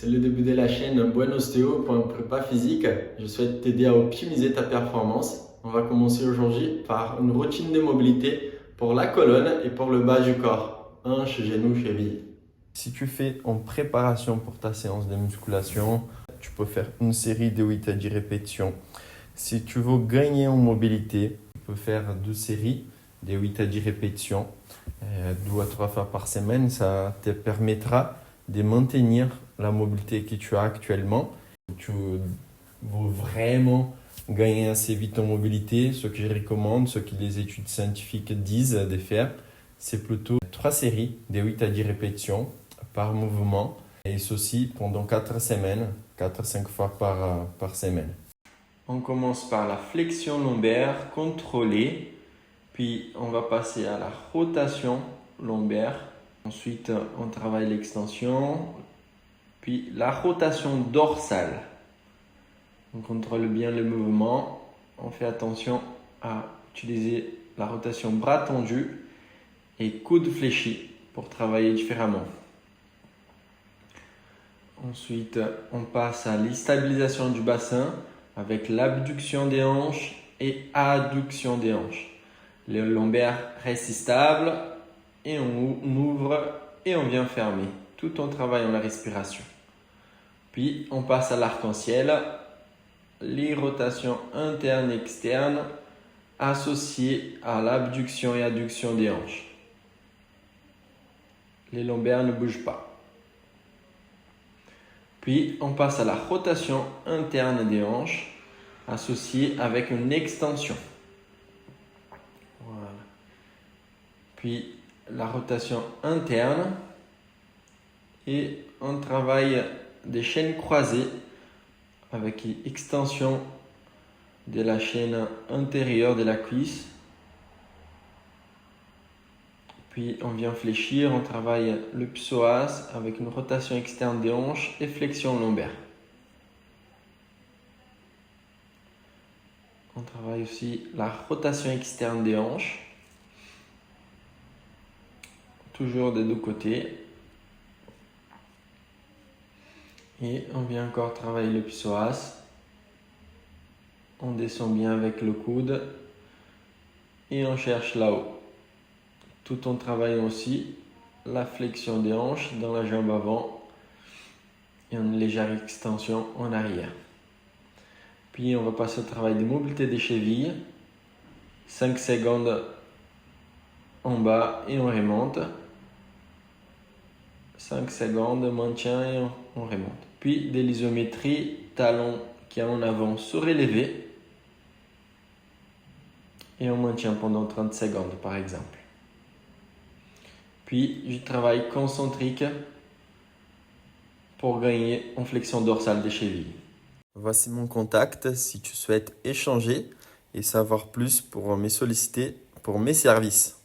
C'est le début de la chaîne Buen Ostéo pour un prépa physique. Je souhaite t'aider à optimiser ta performance. On va commencer aujourd'hui par une routine de mobilité pour la colonne et pour le bas du corps. Hanches, genoux, chevilles. Si tu fais en préparation pour ta séance de musculation, tu peux faire une série de 8 à 10 répétitions. Si tu veux gagner en mobilité, tu peux faire 2 séries de 8 à 10 répétitions, 2 à 3 fois par semaine. Ça te permettra de maintenir la mobilité que tu as actuellement. Tu veux vraiment gagner assez vite en mobilité. Ce que je recommande, ce que les études scientifiques disent de faire, c'est plutôt 3 séries de 8 à 10 répétitions par mouvement, et ceci pendant 4 semaines, 4-5 fois par semaine. On commence par la flexion lombaire contrôlée, puis on va passer à la rotation lombaire. Ensuite, on travaille l'extension, puis la rotation dorsale. On contrôle bien le mouvement, on fait attention à utiliser la rotation bras tendu et coude fléchi pour travailler différemment. Ensuite, on passe à l'stabilisation du bassin avec l'abduction des hanches et adduction des hanches. Le lombaire reste stable et on ouvre et on vient fermer tout en travaillant la respiration. Puis, on passe à l'arc-en-ciel, les rotations internes et externes associées à l'abduction et adduction des hanches. Les lombaires ne bougent pas. Puis, on passe à la rotation interne des hanches associée avec une extension. Voilà. Puis, la rotation interne et on travaille des chaînes croisées avec extension de la chaîne intérieure de la cuisse. Puis on vient fléchir, on travaille le psoas avec une rotation externe des hanches et flexion lombaire. On travaille aussi la rotation externe des hanches, toujours des deux côtés. Et on vient encore travailler le psoas. On descend bien avec le coude et on cherche là-haut. Tout en travaillant aussi la flexion des hanches dans la jambe avant et une légère extension en arrière. Puis on va passer au travail de mobilité des chevilles. 5 secondes en bas et on remonte. 5 secondes, maintien et on remonte. Puis de l'isométrie, talon qui est en avant surélevé. Et on maintient pendant 30 secondes par exemple. Puis je travaille concentrique pour gagner en flexion dorsale des chevilles. Voici mon contact si tu souhaites échanger et savoir plus pour me solliciter pour mes services.